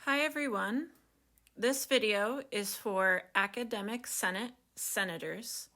Hi everyone. This video is for Academic Senate senators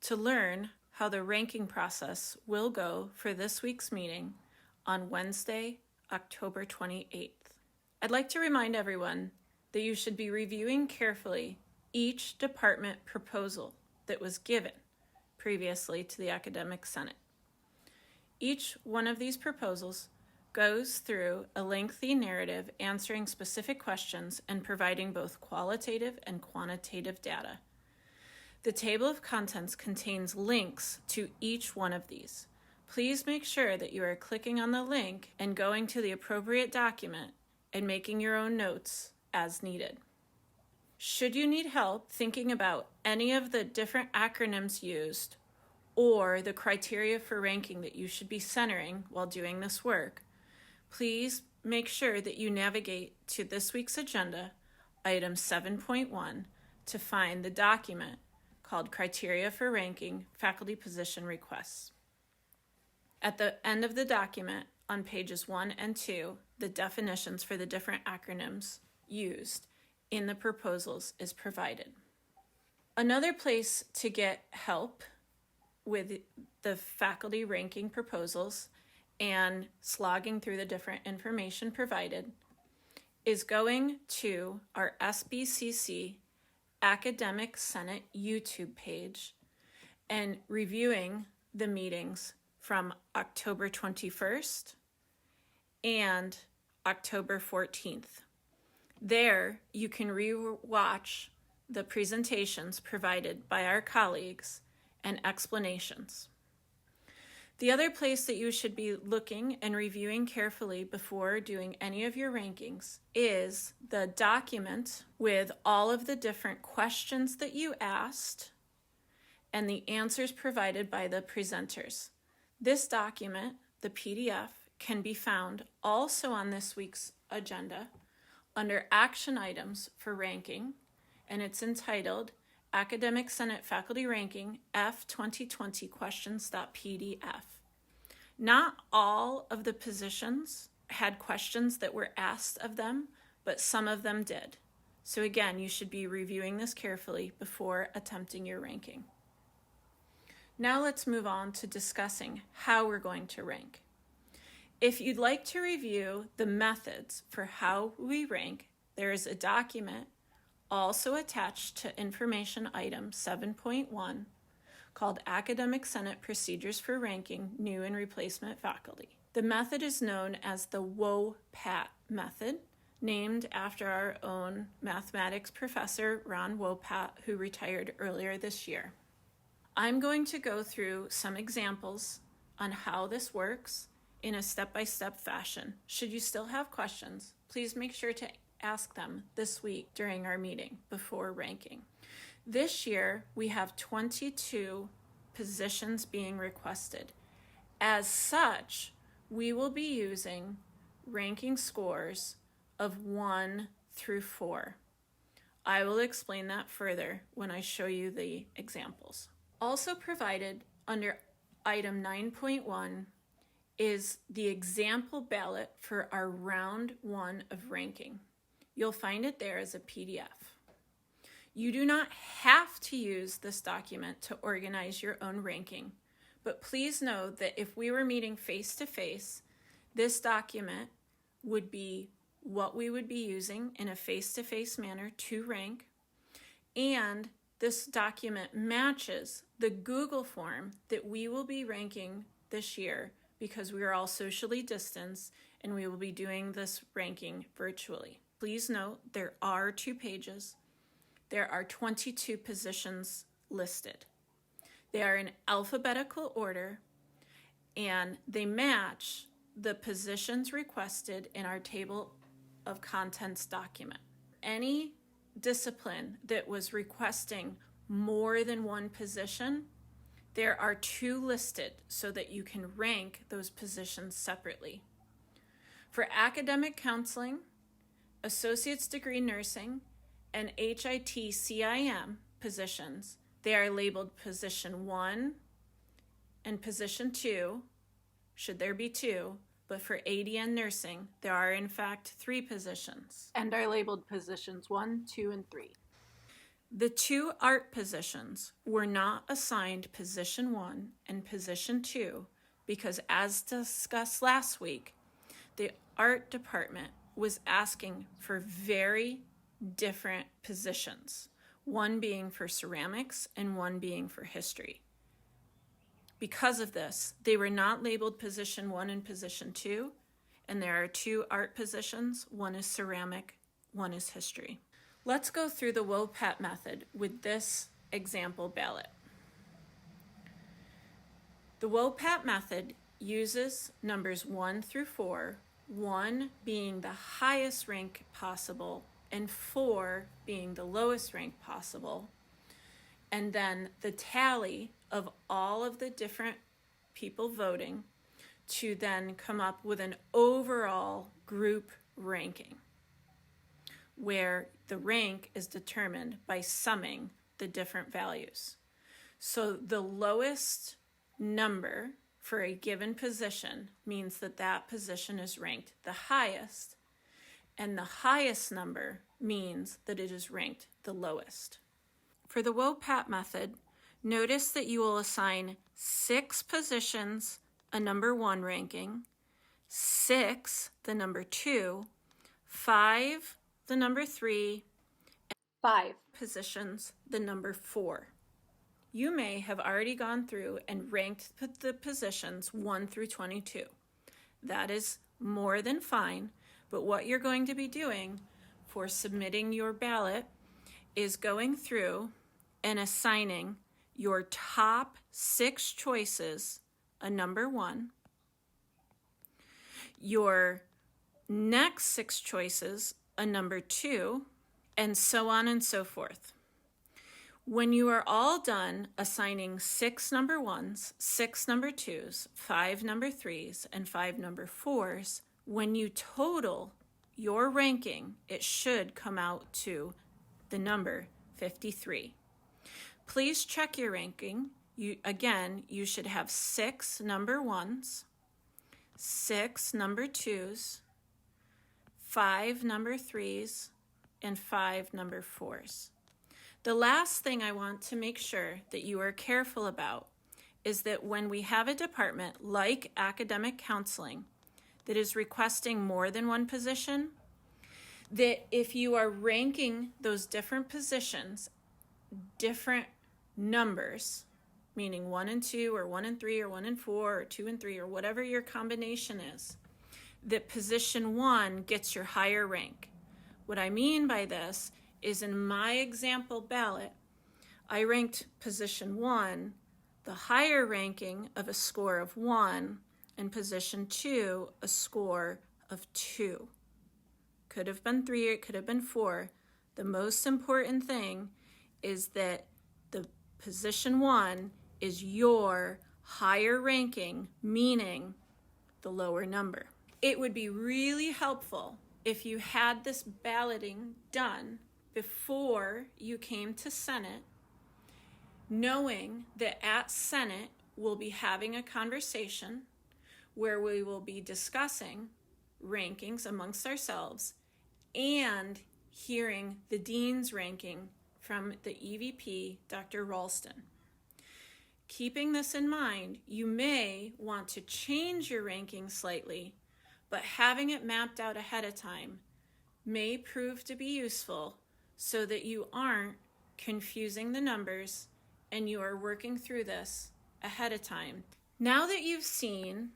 to learn how the ranking process will go for this week's meeting on Wednesday, October 28th. I'd like to remind everyone that you should be reviewing carefully each department proposal that was given previously to the Academic Senate. Each one of these proposals goes through a lengthy narrative answering specific questions and providing both qualitative and quantitative data. The table of contents contains links to each one of these. Please make sure that you are clicking on the link and going to the appropriate document and making your own notes as needed. Should you need help thinking about any of the different acronyms used or the criteria for ranking that you should be centering while doing this work, please make sure that you navigate to this week's agenda, item 7.1, to find the document called Criteria for Ranking Faculty Position Requests. At the end of the document, on pages 1 and 2, the definitions for the different acronyms used in the proposals is provided. Another place to get help with the faculty ranking proposals and slogging through the different information provided is going to our SBCC Academic Senate YouTube page and reviewing the meetings from October 21st and October 14th. There you can re-watch the presentations provided by our colleagues and explanations. The other place that you should be looking and reviewing carefully before doing any of your rankings is the document with all of the different questions that you asked and the answers provided by the presenters. This document, the PDF, can be found also on this week's agenda under Action Items for Ranking, and it's entitled Academic Senate Faculty Ranking F2020 Questions.pdf. Not all of the positions had questions that were asked of them, but some of them did. So again, you should be reviewing this carefully before attempting your ranking. Now let's move on to discussing how we're going to rank. If you'd like to review the methods for how we rank, there is a document also attached to information item 7.1 called Academic Senate Procedures for Ranking New and Replacement Faculty. The method is known as the WOPAT method, named after our own mathematics professor, Ron Wopat, who retired earlier this year. I'm going to go through some examples on how this works in a step-by-step fashion. Should you still have questions, please make sure to ask them this week during our meeting before ranking. This year, we have 22 positions being requested. As such, we will be using ranking scores of 1 through 4. I will explain that further when I show you the examples. Also provided under item 9.1 is the example ballot for our round 1 of ranking. You'll find it there as a PDF. You do not have to use this document to organize your own ranking, but please know that if we were meeting face-to-face, this document would be what we would be using in a face-to-face manner to rank, and this document matches the Google form that we will be ranking this year because we are all socially distanced and we will be doing this ranking virtually. Please note there are 2 pages. There are 22 positions listed. They are in alphabetical order and they match the positions requested in our table of contents document. Any discipline that was requesting more than 1 position, there are 2 listed so that you can rank those positions separately. For academic counseling, associate's degree nursing, and HIT-CIM positions, they are labeled position 1 and position 2, should there be 2, but for ADN nursing, there are in fact 3 positions. And are labeled positions 1, 2, and 3. The 2 art positions were not assigned position 1 and position 2 because, as discussed last week, the art department was asking for very different positions, one being for ceramics and one being for history. Because of this, they were not labeled position 1 and position 2, and there are 2 art positions. One is ceramic, one is history. Let's go through the WOPAT method with this example ballot. The WOPAT method uses numbers 1 through 4, 1 being the highest rank possible and 4 being the lowest rank possible, and then the tally of all of the different people voting to then come up with an overall group ranking, where the rank is determined by summing the different values. So the lowest number for a given position means that that position is ranked the highest, and the highest number means that it is ranked the lowest. For the WOPAT method, notice that you will assign 6 positions a number 1 ranking, 6 the number 2, 5 the number 3, and 5 positions the number 4. You may have already gone through and ranked the positions 1 through 22. That is more than fine, but what you're going to be doing for submitting your ballot is going through and assigning your top 6 choices a number 1, your next 6 choices a number 2, and so on and so forth. When you are all done assigning 6 number 1s, 6 number 2s, 5 number 3s, and 5 number 4s, when you total your ranking, it should come out to the number 53. Please check your ranking. You should have 6 number 1s, 6 number 2s, 5 number 3s, and 5 number 4s. The last thing I want to make sure that you are careful about is that when we have a department like academic counseling that is requesting more than one position, that if you are ranking those different positions, different numbers, meaning 1 and 2 or 1 and 3 or 1 and 4 or 2 and 3 or whatever your combination is, that position 1 gets your higher rank. What I mean by this is, in my example ballot, I ranked position 1 the higher ranking of a score of 1, and position 2 a score of 2. Could have been 3, it could have been 4. The most important thing is that the position 1 is your higher ranking, meaning the lower number. It would be really helpful if you had this balloting done before you came to Senate, knowing that at Senate we'll be having a conversation where we will be discussing rankings amongst ourselves and hearing the dean's ranking from the EVP, Dr. Ralston. Keeping this in mind, you may want to change your ranking slightly, but having it mapped out ahead of time may prove to be useful so that you aren't confusing the numbers and you are working through this ahead of time. Now that you've seen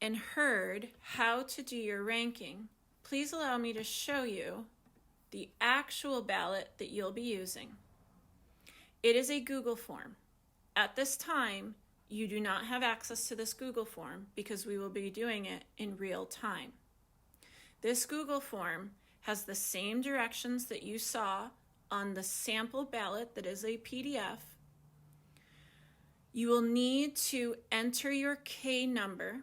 and heard how to do your ranking, please allow me to show you the actual ballot that you'll be using. It is a Google form. At this time, you do not have access to this Google form because we will be doing it in real time. This Google form has the same directions that you saw on the sample ballot that is a PDF. You will need to enter your K number.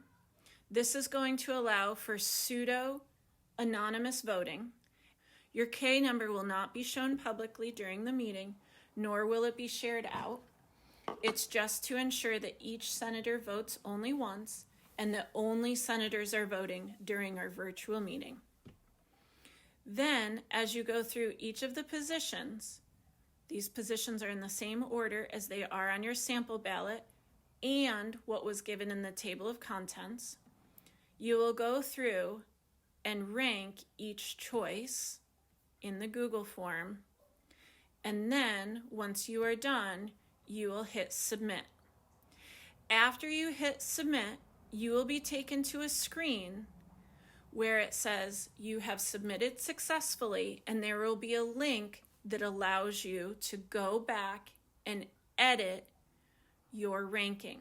This is going to allow for pseudo-anonymous voting. Your K number will not be shown publicly during the meeting, nor will it be shared out. It's just to ensure that each senator votes only once and that only senators are voting during our virtual meeting. Then, as you go through each of the positions, these positions are in the same order as they are on your sample ballot and what was given in the table of contents. You will go through and rank each choice in the Google form, and then once you are done, you will hit submit. After you hit submit, you will be taken to a screen where it says you have submitted successfully, and there will be a link that allows you to go back and edit your ranking.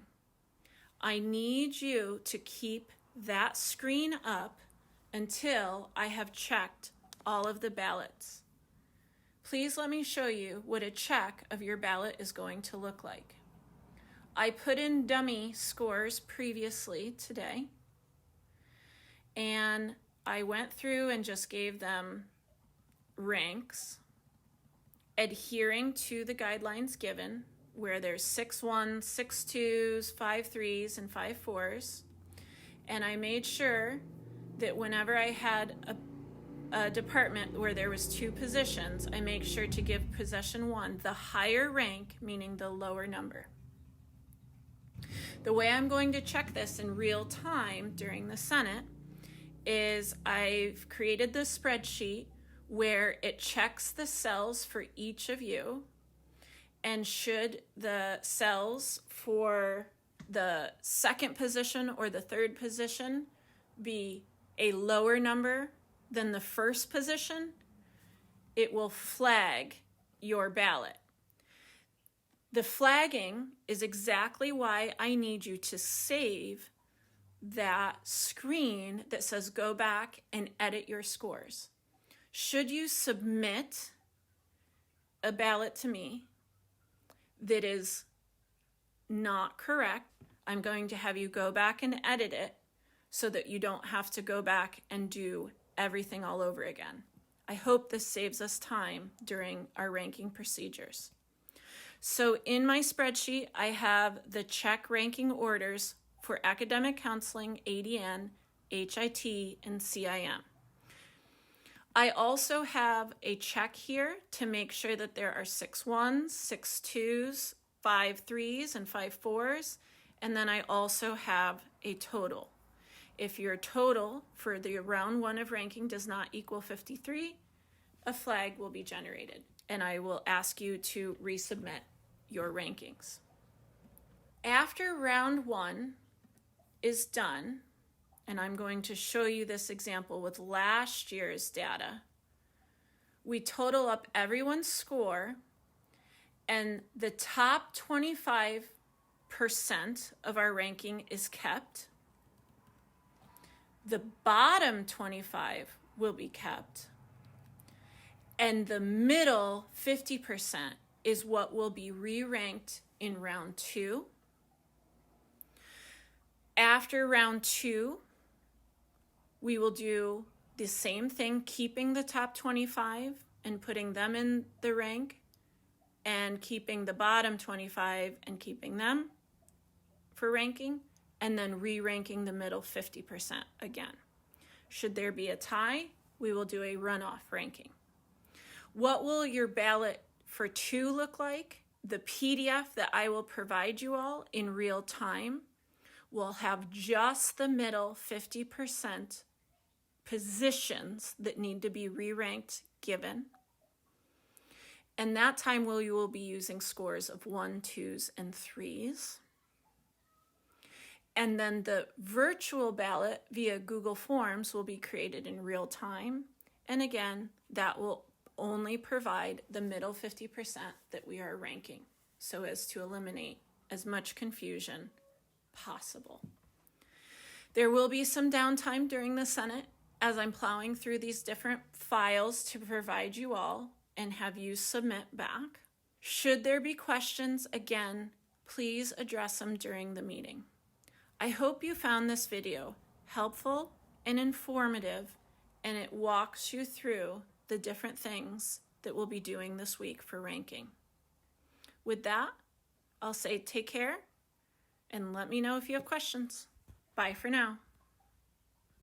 I need you to keep that screen up until I have checked all of the ballots. Please let me show you what a check of your ballot is going to look like. I put in dummy scores previously today, and I went through and just gave them ranks, adhering to the guidelines given, where there's 6 1s, 6 2s, 5 3s, and 5 4s. And I made sure that whenever I had a department where there was 2 positions, I make sure to give position 1 the higher rank, meaning the lower number. The way I'm going to check this in real time during the Senate is I've created this spreadsheet where it checks the cells for each of you, and should the cells for the second position or the third position be a lower number than the first position, it will flag your ballot. The flagging is exactly why I need you to save that screen that says go back and edit your scores. Should you submit a ballot to me that is not correct, I'm going to have you go back and edit it so that you don't have to go back and do everything all over again. I hope this saves us time during our ranking procedures. So in my spreadsheet, I have the check ranking orders for academic counseling, ADN, HIT, and CIM. I also have a check here to make sure that there are 6 1s, 6 2s, 5 3s, and 5 4s, and then I also have a total. If your total for the round 1 of ranking does not equal 53, a flag will be generated, and I will ask you to resubmit your rankings. After round 1 is done, and I'm going to show you this example with last year's data, we total up everyone's score, and the top 25% of our ranking is kept. The bottom 25 will be kept, and the middle 50% is what will be re-ranked in round 2. After round 2, we will do the same thing, keeping the top 25 and putting them in the rank, and keeping the bottom 25 and keeping them for ranking, and then re-ranking the middle 50% again. Should there be a tie, we will do a runoff ranking. What will your ballot for 2 look like? The PDF that I will provide you all in real time will have just the middle 50% positions that need to be re-ranked given. And that time you will be using scores of 1, 2s, and 3s. And then the virtual ballot via Google Forms will be created in real time. And again, that will only provide the middle 50% that we are ranking, so as to eliminate as much confusion possible. There will be some downtime during the Senate as I'm plowing through these different files to provide you all and have you submit back. Should there be questions, again, please address them during the meeting. I hope you found this video helpful and informative, and it walks you through the different things that we'll be doing this week for ranking. With that, I'll say take care and let me know if you have questions. Bye for now.